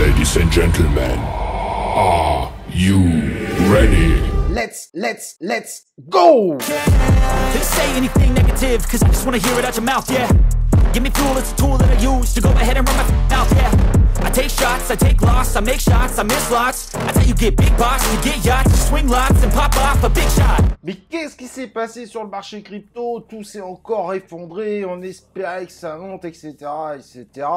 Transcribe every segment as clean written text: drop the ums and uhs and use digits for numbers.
Ladies and gentlemen, are you ready? Let's go! They say anything negative, cause I just wanna hear it out your mouth, yeah. Give me fuel, it's a tool that I use to go ahead and run my mouth, yeah. I take shots, I take loss, I make shots, I miss lots. That's how you get big bucks, you get yachts, you swing lots and pop off a big shot. Mais qu'est-ce qui s'est passé sur le marché crypto? Tout s'est encore effondré, on espérait que ça monte, etc., etc.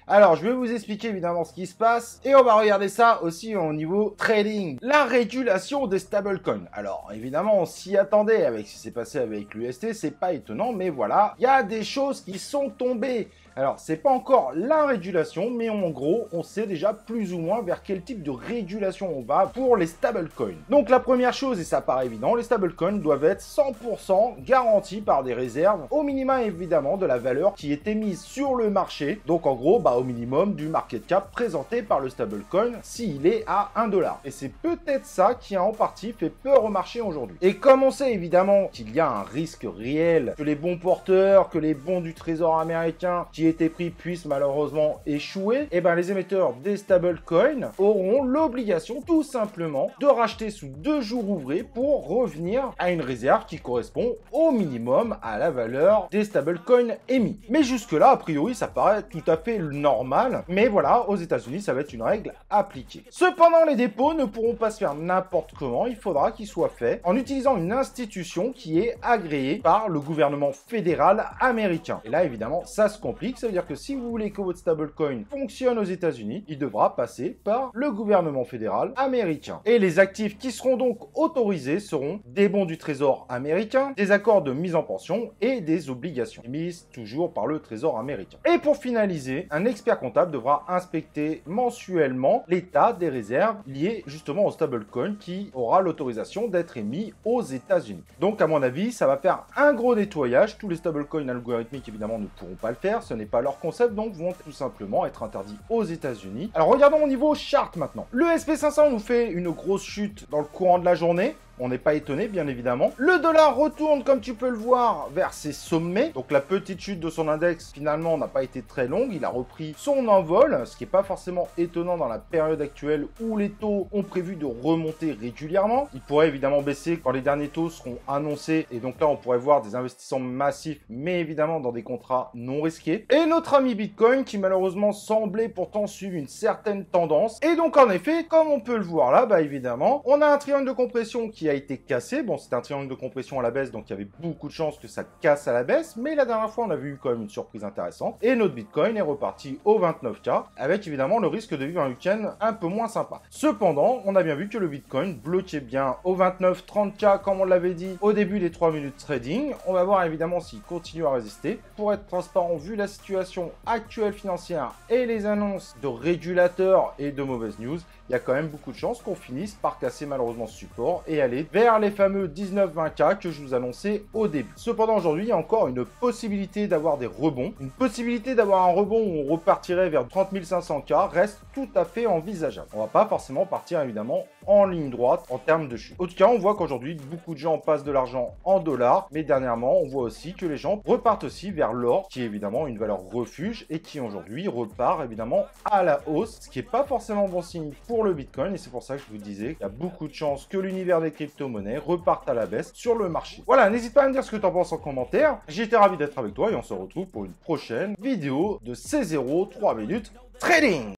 Alors, je vais vous expliquer évidemment ce qui se passe, et on va regarder ça aussi au niveau trading. La régulation des stablecoins. Alors, évidemment, on s'y attendait avec ce qui s'est passé avec l'UST, c'est pas étonnant, mais voilà, il y a des choses qui sont tombées. Alors, c'est pas encore la régulation, mais en gros, on sait déjà plus ou moins vers quel type de régulation on va pour les stablecoins. Donc, la première chose, et ça paraît évident, les stablecoins doivent être 100% garantis par des réserves, au minimum évidemment de la valeur qui est émise sur le marché. Donc, en gros, au minimum du market cap présenté par le stablecoin s'il est à 1 $. Et c'est peut-être ça qui a en partie fait peur au marché aujourd'hui. Et comme on sait évidemment qu'il y a un risque réel que les bons porteurs, que les bons du trésor américain qui étaient pris puissent malheureusement échouer, et les émetteurs des stablecoins auront l'obligation tout simplement de racheter sous 2 jours ouvrés pour revenir à une réserve qui correspond au minimum à la valeur des stablecoins émis. Mais jusque là, a priori, ça paraît tout à fait normal, mais voilà, aux États-Unis, ça va être une règle appliquée. Cependant, les dépôts ne pourront pas se faire n'importe comment, il faudra qu'ils soient faits en utilisant une institution qui est agréée par le gouvernement fédéral américain. Et là, évidemment, ça se complique. Ça veut dire que si vous voulez que votre stablecoin fonctionne aux États-Unis, il devra passer par le gouvernement fédéral américain. Et les actifs qui seront donc autorisés seront des bons du trésor américain, des accords de mise en pension et des obligations émises toujours par le trésor américain. Et pour finaliser, un expert comptable devra inspecter mensuellement l'état des réserves liées justement au stablecoin qui aura l'autorisation d'être émis aux États-Unis. Donc à mon avis, ça va faire un gros nettoyage. Tous les stablecoins algorithmiques évidemment ne pourront pas le faire, ce n'est pas leur concept, donc vont tout simplement être interdits aux États-Unis. Alors regardons au niveau chart maintenant. Le SP500 nous fait une grosse chute dans le courant de la journée. On n'est pas étonné, bien évidemment. Le dollar retourne, comme tu peux le voir, vers ses sommets. Donc la petite chute de son index, finalement, n'a pas été très longue. Il a repris son envol, ce qui n'est pas forcément étonnant dans la période actuelle où les taux ont prévu de remonter régulièrement. Il pourrait évidemment baisser quand les derniers taux seront annoncés. Et donc là, on pourrait voir des investissements massifs, mais évidemment dans des contrats non risqués. Et notre ami Bitcoin, qui malheureusement semblait pourtant suivre une certaine tendance. Et donc en effet, comme on peut le voir là, évidemment, on a un triangle de compression qui a été cassé. Bon, c'est un triangle de compression à la baisse, donc il y avait beaucoup de chances que ça casse à la baisse, mais la dernière fois, on a vu quand même une surprise intéressante. Et notre Bitcoin est reparti au 29K, avec évidemment le risque de vivre un week-end un peu moins sympa. Cependant, on a bien vu que le Bitcoin bloquait bien au 29-30K, comme on l'avait dit au début des 3 minutes trading. On va voir évidemment s'il continue à résister. Pour être transparent, vu la situation actuelle financière et les annonces de régulateurs et de mauvaises news, il y a quand même beaucoup de chances qu'on finisse par casser malheureusement ce support et aller vers les fameux 19-20K que je vous annonçais au début. Cependant, aujourd'hui, il y a encore une possibilité d'avoir des rebonds. Une possibilité d'avoir un rebond où on repartirait vers 30 500K reste tout à fait envisageable. On va pas forcément partir évidemment en ligne droite en termes de chute. En tout cas, on voit qu'aujourd'hui, beaucoup de gens passent de l'argent en dollars, mais dernièrement, on voit aussi que les gens repartent aussi vers l'or, qui est évidemment une valeur refuge et qui aujourd'hui repart évidemment à la hausse, ce qui n'est pas forcément bon signe pour le Bitcoin, et c'est pour ça que je vous disais qu'il y a beaucoup de chances que l'univers des crypto-monnaies reparte à la baisse sur le marché. Voilà, n'hésite pas à me dire ce que tu en penses en commentaire. J'ai été ravi d'être avec toi et on se retrouve pour une prochaine vidéo de C0 3 minutes trading.